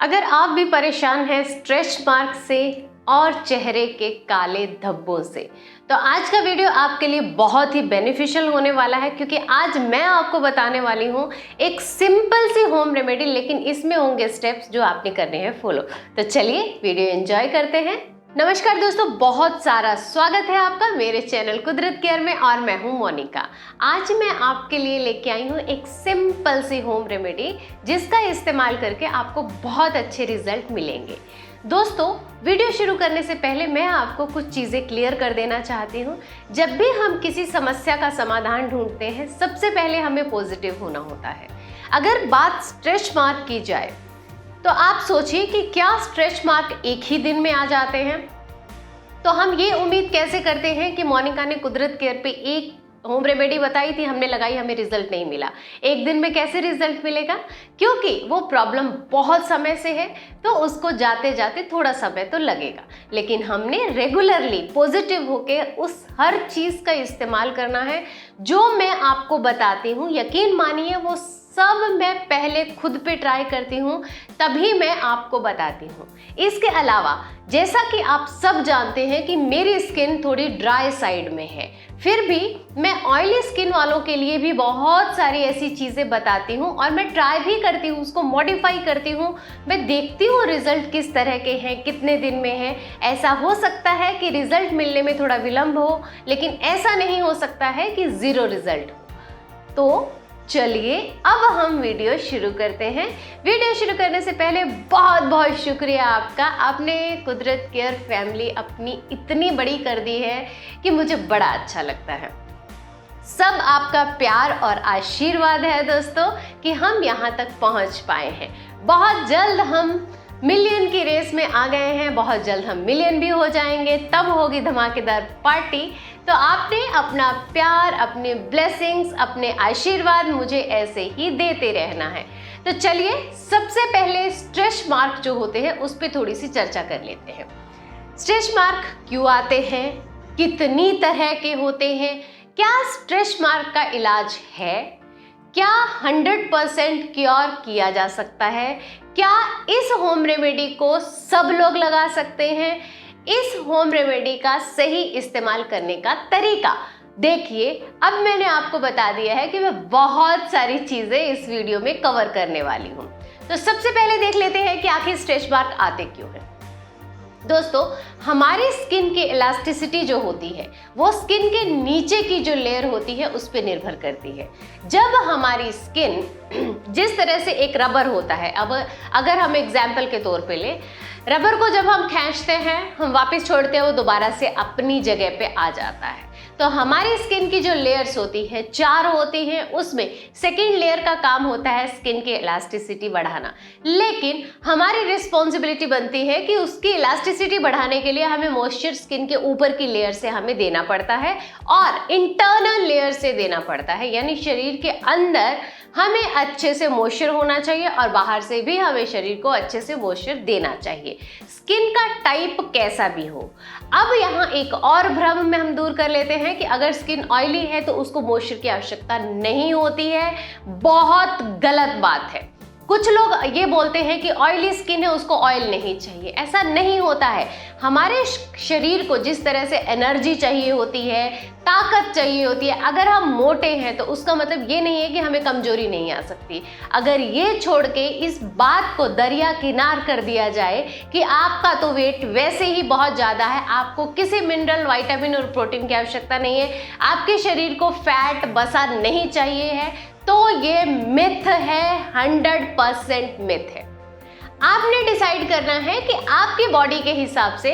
अगर आप भी परेशान हैं स्ट्रेच मार्क से और चेहरे के काले धब्बों से, तो आज का वीडियो आपके लिए बहुत ही बेनिफिशियल होने वाला है, क्योंकि आज मैं आपको बताने वाली हूँ एक सिंपल सी होम रेमेडी, लेकिन इसमें होंगे स्टेप्स जो आपने करने हैं फॉलो। तो चलिए वीडियो एंजॉय करते हैं। नमस्कार दोस्तों, बहुत सारा स्वागत है आपका मेरे चैनल कुदरत केयर में, और मैं हूं मोनिका। आज मैं आपके लिए लेके आई हूं एक सिंपल सी होम रेमेडी जिसका इस्तेमाल करके आपको बहुत अच्छे रिजल्ट मिलेंगे। दोस्तों, वीडियो शुरू करने से पहले मैं आपको कुछ चीज़ें क्लियर कर देना चाहती हूँ। जब भी हम किसी समस्या का समाधान ढूंढते हैं, सबसे पहले हमें पॉजिटिव होना होता है। अगर बात स्ट्रेच मार्क की जाए तो आप सोचिए कि क्या स्ट्रेच मार्क एक ही दिन में आ जाते हैं? तो हम ये उम्मीद कैसे करते हैं कि मोनिका ने कुदरत केयर पे एक होम रेमेडी बताई थी, हमने लगाई, हमें रिजल्ट नहीं मिला। एक दिन में कैसे रिजल्ट मिलेगा? क्योंकि वो प्रॉब्लम बहुत समय से है, तो उसको जाते जाते थोड़ा समय तो लगेगा। लेकिन हमने रेगुलरली पॉजिटिव होके उस हर चीज़ का इस्तेमाल करना है जो मैं आपको बताती हूँ। यकीन मानिए, वो सब मैं पहले खुद पे ट्राई करती हूँ, तभी मैं आपको बताती हूँ। इसके अलावा जैसा कि आप सब जानते हैं कि मेरी स्किन थोड़ी ड्राई साइड में है, फिर भी मैं ऑयली स्किन वालों के लिए भी बहुत सारी ऐसी चीज़ें बताती हूँ और मैं ट्राई भी करती हूँ, उसको मॉडिफाई करती हूँ। मैं देखती हूँ रिजल्ट किस तरह के हैं, कितने दिन में है। ऐसा हो सकता है कि रिजल्ट मिलने में थोड़ा विलंब हो, लेकिन ऐसा नहीं हो सकता है कि ज़ीरो रिजल्ट हो। तो चलिए अब हम वीडियो शुरू करते हैं। वीडियो शुरू करने से पहले बहुत बहुत शुक्रिया आपका। आपने कुदरत केयर फैमिली अपनी इतनी बड़ी कर दी है कि मुझे बड़ा अच्छा लगता है। सब आपका प्यार और आशीर्वाद है दोस्तों कि हम यहाँ तक पहुँच पाए हैं। बहुत जल्द हम मिलियन की रेस में आ गए हैं, बहुत जल्द हम मिलियन भी हो जाएंगे, तब होगी धमाकेदार पार्टी। तो आपने अपना प्यार, अपने ब्लेसिंग्स, अपने आशीर्वाद मुझे ऐसे ही देते रहना है। तो चलिए सबसे पहले स्ट्रेच मार्क जो होते हैं उस पर थोड़ी सी चर्चा कर लेते हैं। स्ट्रेच मार्क क्यों आते हैं, कितनी तरह के होते हैं, क्या स्ट्रेच मार्क का इलाज है, क्या 100% क्योर किया जा सकता है, क्या इस होम रेमेडी को सब लोग लगा सकते हैं, इस होम रेमेडी का सही इस्तेमाल करने का तरीका। देखिए, अब मैंने आपको बता दिया है कि मैं बहुत सारी चीज़ें इस वीडियो में कवर करने वाली हूँ। तो सबसे पहले देख लेते हैं कि आखिर स्ट्रेच मार्क आते क्यों हैं। दोस्तों, हमारी स्किन की इलास्टिसिटी जो होती है वो स्किन के नीचे की जो लेयर होती है उस पर निर्भर करती है। जब हमारी स्किन जिस तरह से एक रबर होता है, अब अगर हम एग्जाम्पल के तौर पे ले, रबर को जब हम खींचते हैं, हम वापस छोड़ते हैं, वो दोबारा से अपनी जगह पे आ जाता है। तो हमारी स्किन की जो लेयर्स होती है, 4 होती हैं, उसमें सेकेंड लेयर का काम होता है स्किन की इलास्टिसिटी बढ़ाना। लेकिन हमारी रिस्पॉन्सिबिलिटी बनती है कि उसकी इलास्टिसिटी बढ़ाने के लिए हमें मॉइस्चर स्किन के ऊपर की लेयर से हमें देना पड़ता है और इंटरनल लेयर से देना पड़ता है। यानी शरीर के अंदर हमें अच्छे से मॉइस्चर होना चाहिए और बाहर से भी हमें शरीर को अच्छे से मॉइस्चर देना चाहिए, स्किन का टाइप कैसा भी हो। अब यहाँ एक और भ्रम में हम दूर कर लेते हैं कि अगर स्किन ऑयली है तो उसको मॉइस्चर की आवश्यकता नहीं होती है। बहुत गलत बात है। कुछ लोग ये बोलते हैं कि ऑयली स्किन है उसको ऑयल नहीं चाहिए। ऐसा नहीं होता है। हमारे शरीर को जिस तरह से एनर्जी चाहिए होती है, ताकत चाहिए होती है, अगर हम मोटे हैं तो उसका मतलब ये नहीं है कि हमें कमजोरी नहीं आ सकती। अगर ये छोड़ के इस बात को दरिया किनार कर दिया जाए कि आपका तो वेट वैसे ही बहुत ज़्यादा है, आपको किसी मिनरल, विटामिन और प्रोटीन की आवश्यकता नहीं है, आपके शरीर को फैट बसा नहीं चाहिए है, तो ये मिथ है, 100% मिथ है। आपने डिसाइड करना है कि आपकी बॉडी के हिसाब से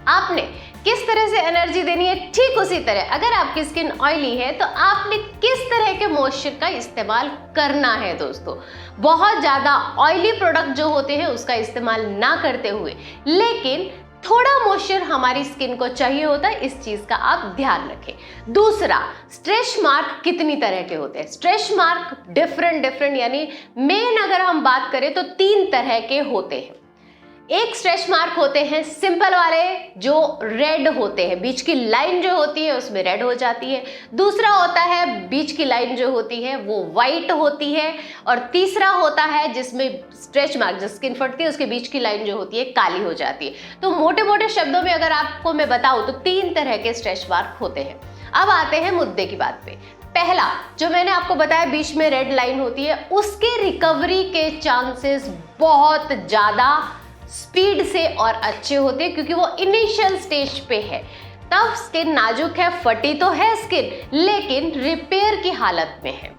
आपने किस तरह से एनर्जी देनी है। ठीक उसी तरह अगर आपकी स्किन ऑयली है तो आपने किस तरह के मॉइस्चर का इस्तेमाल करना है। दोस्तों, बहुत ज़्यादा ऑयली प्रोडक्ट जो होते हैं उसका इस्तेमाल ना करते हुए, लेकिन थोड़ा मॉइस्चर हमारी स्किन को चाहिए होता है, इस चीज़ का आप ध्यान रखें। दूसरा, स्ट्रेच मार्क कितनी तरह के होते हैं। स्ट्रेच मार्क डिफरेंट यानी मेन अगर हम बात करें तो 3 तरह के होते हैं। एक स्ट्रेच मार्क होते हैं सिंपल वाले जो रेड होते हैं, बीच की लाइन जो होती है उसमें रेड हो जाती है। दूसरा होता है बीच की लाइन जो होती है वो वाइट होती है। और तीसरा होता है जिसमें स्ट्रेच मार्क, जो स्किन फटती है उसके बीच की लाइन जो होती है काली हो जाती है। तो मोटे मोटे शब्दों में अगर आपको मैं बताऊं तो 3 तरह के स्ट्रेच मार्क होते हैं। अब आते हैं मुद्दे की बात पे। पहला जो मैंने आपको बताया बीच में रेड लाइन होती है, उसके रिकवरी के चांसेस बहुत ज्यादा स्पीड से और अच्छे होते हैं, क्योंकि वो इनिशियल स्टेज पे है। तब स्किन नाजुक है, फटी तो है स्किन, लेकिन रिपेयर की हालत में है।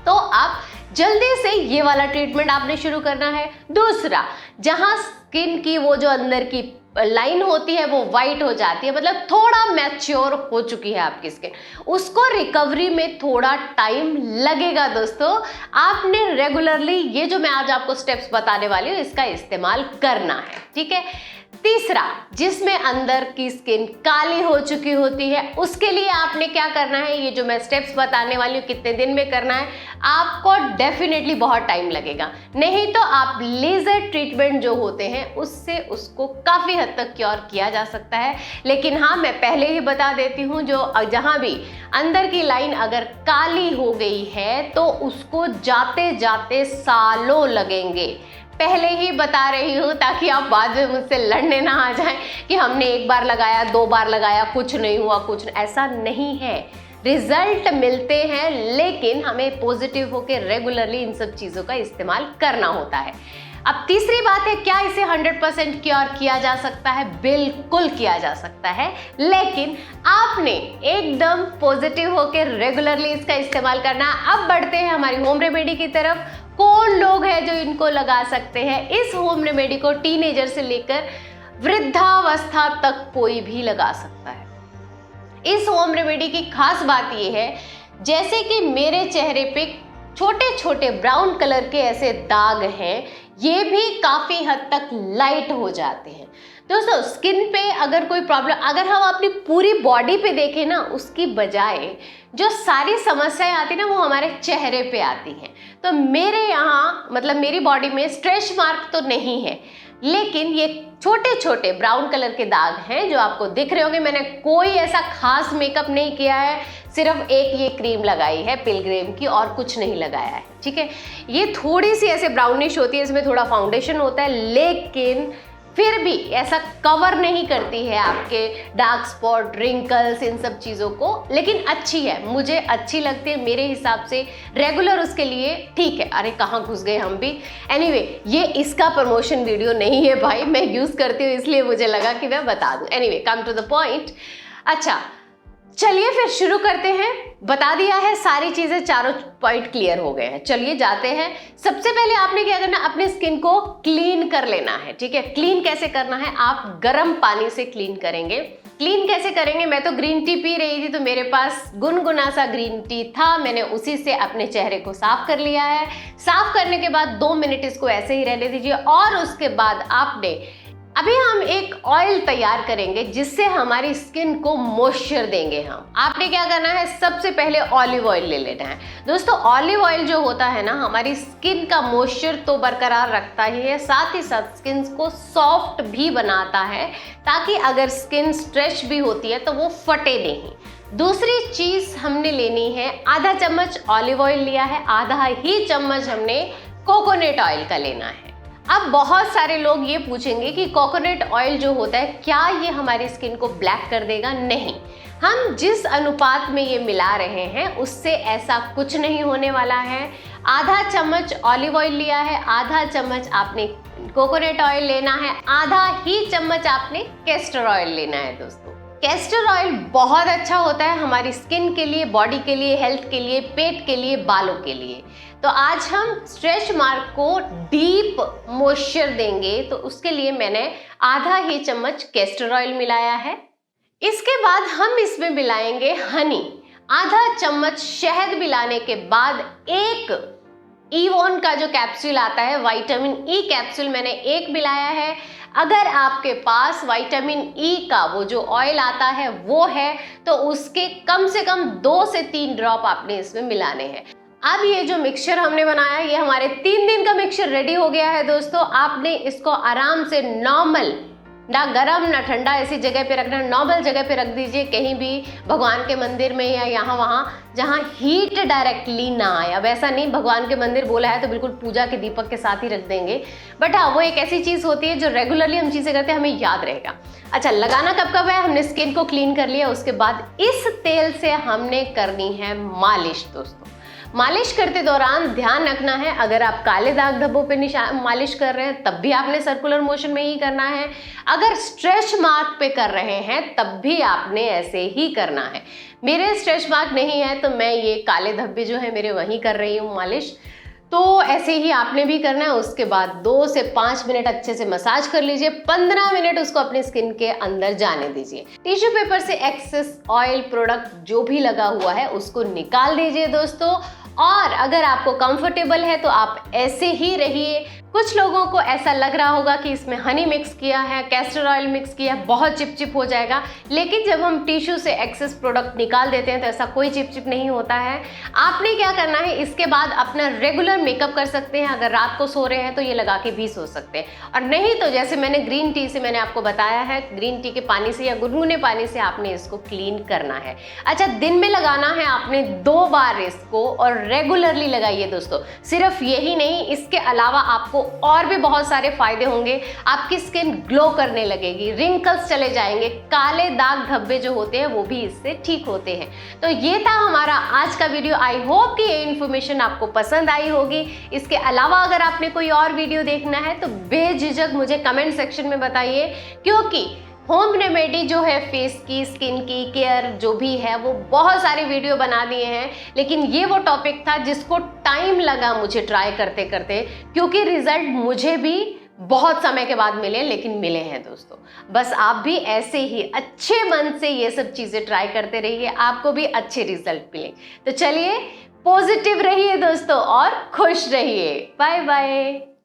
तो आप जल्दी से ये वाला ट्रीटमेंट आपने शुरू करना है। दूसरा, जहां स्किन की वो जो अंदर की लाइन होती है वो वाइट हो जाती है, मतलब थोड़ा मैच्योर हो चुकी है आपकी स्किन, उसको रिकवरी में थोड़ा टाइम लगेगा। दोस्तों, आपने रेगुलरली ये जो मैं आज आपको स्टेप्स बताने वाली हूँ इसका इस्तेमाल करना है, ठीक है। तीसरा, जिसमें अंदर की स्किन काली हो चुकी होती है, उसके लिए आपने क्या करना है, ये जो मैं स्टेप्स बताने वाली हूँ कितने दिन में करना है, आपको डेफिनेटली बहुत टाइम लगेगा। नहीं तो आप लेजर ट्रीटमेंट जो होते हैं उससे उसको काफ़ी हद तक क्योर किया जा सकता है। लेकिन हाँ, मैं पहले ही बता देती हूँ, जो जहाँ भी अंदर की लाइन अगर काली हो गई है तो उसको जाते जाते सालों लगेंगे। पहले ही बता रही हूँ ताकि आप बाद में मुझसे लड़ने ना आ जाएं कि हमने 1 बार लगाया, 2 बार लगाया, कुछ नहीं हुआ, ऐसा नहीं है। रिजल्ट मिलते हैं, लेकिन हमें पॉजिटिव होकर रेगुलरली इन सब चीज़ों का इस्तेमाल करना होता है। अब तीसरी बात है, क्या इसे 100% क्योर किया जा सकता है? बिल्कुल किया जा सकता है, लेकिन आपने एकदम पॉजिटिव होकर रेगुलरली इसका इस्तेमाल करना। अब बढ़ते हैं हमारी होम रेमेडी की तरफ। कौन लोग हैं जो इनको लगा सकते हैं? इस होम रेमेडी को टीनेजर से लेकर वृद्धावस्था तक कोई भी लगा सकता है। इस होम रेमेडी की खास बात यह है, जैसे कि मेरे चेहरे पे छोटे छोटे ब्राउन कलर के ऐसे दाग हैं, ये भी काफ़ी हद तक लाइट हो जाते हैं। दोस्तों, स्किन पे अगर कोई प्रॉब्लम, अगर हम अपनी पूरी बॉडी पे देखें ना, उसकी बजाय जो सारी समस्याएं आती हैं ना वो हमारे चेहरे पे आती हैं। तो मेरे यहाँ, मतलब मेरी बॉडी में स्ट्रेच मार्क तो नहीं है, लेकिन ये छोटे छोटे ब्राउन कलर के दाग हैं जो आपको दिख रहे होंगे। मैंने कोई ऐसा खास मेकअप नहीं किया है, सिर्फ एक ये क्रीम लगाई है पिलग्रिम की और कुछ नहीं लगाया है, ठीक है। ये थोड़ी सी ऐसे ब्राउनिश होती है, इसमें थोड़ा फाउंडेशन होता है, लेकिन फिर भी ऐसा कवर नहीं करती है आपके डार्क स्पॉट, रिंकल्स, इन सब चीज़ों को। लेकिन अच्छी है, मुझे अच्छी लगती है, मेरे हिसाब से रेगुलर उसके लिए ठीक है। अरे कहाँ घुस गए हम भी। एनीवे, ये इसका प्रमोशन वीडियो नहीं है भाई, मैं यूज़ करती हूँ इसलिए मुझे लगा कि मैं बता दूँ। Anyway, come to the point. अच्छा, चलिए फिर शुरू करते हैं। बता दिया है सारी चीजें, चारों पॉइंट क्लियर हो गए हैं। चलिए जाते हैं। सबसे पहले आपने क्या करना है, अपने स्किन को क्लीन कर लेना है, ठीक है। क्लीन कैसे करना है, आप गर्म पानी से क्लीन करेंगे। क्लीन कैसे करेंगे, मैं तो ग्रीन टी पी रही थी तो मेरे पास गुनगुना सा ग्रीन टी था, मैंने उसी से अपने चेहरे को साफ कर लिया है। साफ करने के बाद 2 मिनट इसको ऐसे ही रहने दीजिए, और उसके बाद आपने अभी हम एक ऑयल तैयार करेंगे जिससे हमारी स्किन को मॉइस्चर देंगे हम। आपने क्या करना है, सबसे पहले ऑलिव ऑयल ले लेना है। दोस्तों, ऑलिव ऑयल जो होता है ना, हमारी स्किन का मॉइस्चर तो बरकरार रखता ही है, साथ ही साथ स्किन को सॉफ्ट भी बनाता है, ताकि अगर स्किन स्ट्रेच भी होती है तो वो फटे नहीं। दूसरी चीज हमने लेनी है, आधा चम्मच ऑलिव ऑयल लिया है, आधा ही चम्मच हमने कोकोनट ऑयल का लेना है। अब बहुत सारे लोग ये पूछेंगे कि कोकोनट ऑयल जो होता है क्या ये हमारी स्किन को ब्लैक कर देगा? नहीं, हम जिस अनुपात में ये मिला रहे हैं उससे ऐसा कुछ नहीं होने वाला है। आधा चम्मच ऑलिव ऑयल लिया है, आधा चम्मच आपने कोकोनट ऑयल लेना है, आधा ही चम्मच आपने कैस्टर ऑयल लेना है। दोस्तों, कैस्टर ऑयल बहुत अच्छा होता है हमारी स्किन के लिए, बॉडी के लिए, हेल्थ के लिए, पेट के लिए, बालों के लिए। तो आज हम स्ट्रेच मार्क को डीप मॉइस्चर देंगे, तो उसके लिए मैंने आधा ही चम्मच कैस्टर ऑयल मिलाया है। इसके बाद हम इसमें मिलाएंगे हनी, आधा चम्मच शहद मिलाने के बाद एक ईवॉन का जो कैप्सूल आता है, विटामिन ई कैप्सूल, मैंने एक मिलाया है। अगर आपके पास विटामिन ई का वो जो ऑयल आता है वो है तो उसके कम से कम 2 से 3 ड्रॉप आपने इसमें मिलाने हैं। अब ये जो मिक्सचर हमने बनाया ये हमारे 3 दिन का मिक्सचर रेडी हो गया है दोस्तों। आपने इसको आराम से नॉर्मल, ना गरम ना ठंडा, ऐसी जगह पे रखना, नॉर्मल जगह पे रख दीजिए, कहीं भी भगवान के मंदिर में या यहाँ वहाँ जहाँ हीट डायरेक्टली ना आए। अब ऐसा नहीं भगवान के मंदिर बोला है तो बिल्कुल पूजा के दीपक के साथ ही रख देंगे, बट हाँ वो एक ऐसी चीज़ होती है जो रेगुलरली हम चीज़ें करते हैं, हमें याद रहेगा। अच्छा, लगाना कब कब है? हमने स्किन को क्लीन कर लिया, उसके बाद इस तेल से हमने करनी है मालिश दोस्तों। मालिश करते दौरान ध्यान रखना है, अगर आप काले दाग धब्बों पे मालिश कर रहे हैं तब भी आपने सर्कुलर मोशन में ही करना है, अगर स्ट्रेच मार्क पे कर रहे हैं तब भी आपने ऐसे ही करना है। मेरे स्ट्रेच मार्क नहीं है तो मैं ये काले धब्बे जो है मेरे वहीं कर रही हूँ मालिश, तो ऐसे ही आपने भी करना है। उसके बाद 2 से 5 मिनट अच्छे से मसाज कर लीजिए, 15 मिनट उसको अपनी स्किन के अंदर जाने दीजिए। टिश्यू पेपर से एक्सेस ऑयल प्रोडक्ट जो भी लगा हुआ है उसको निकाल दीजिए दोस्तों। और अगर आपको कंफर्टेबल है तो आप ऐसे ही रहिए। कुछ लोगों को ऐसा लग रहा होगा कि इसमें हनी मिक्स किया है, कैस्टर ऑयल मिक्स किया है, बहुत चिपचिप हो जाएगा, लेकिन जब हम टिश्यू से एक्सेस प्रोडक्ट निकाल देते हैं तो ऐसा कोई चिपचिप नहीं होता है। आपने क्या करना है, इसके बाद अपना रेगुलर मेकअप कर सकते हैं। अगर रात को सो रहे हैं तो ये लगा के भी सो सकते हैं, और नहीं तो जैसे मैंने ग्रीन टी से मैंने आपको बताया है, ग्रीन टी के पानी से या गुनगुने पानी से आपने इसको क्लीन करना है। अच्छा, दिन में लगाना है आपने 2 बार इसको, और रेगुलरली लगाइए दोस्तों। सिर्फ यही नहीं, इसके अलावा आपको और भी बहुत सारे फायदे होंगे। आपकी स्किन ग्लो करने लगेगी, रिंकल्स चले जाएंगे, काले दाग धब्बे जो होते हैं वो भी इससे ठीक होते हैं। तो ये था हमारा आज का वीडियो। आई होप कि ये इन्फॉर्मेशन आपको पसंद आई होगी। इसके अलावा अगर आपने कोई और वीडियो देखना है तो बेझिझक मुझे कमेंट सेक्शन में बताइए, क्योंकि होम रेमेडी जो है फेस की, स्किन की केयर जो भी है, वो बहुत सारे वीडियो बना दिए हैं, लेकिन ये वो टॉपिक था जिसको टाइम लगा मुझे ट्राई करते करते, क्योंकि रिजल्ट मुझे भी बहुत समय के बाद मिले, लेकिन मिले हैं दोस्तों। बस आप भी ऐसे ही अच्छे मन से ये सब चीज़ें ट्राई करते रहिए, आपको भी अच्छे रिजल्ट मिले। तो चलिए, पॉजिटिव रहिए दोस्तों और खुश रहिए। Bye bye.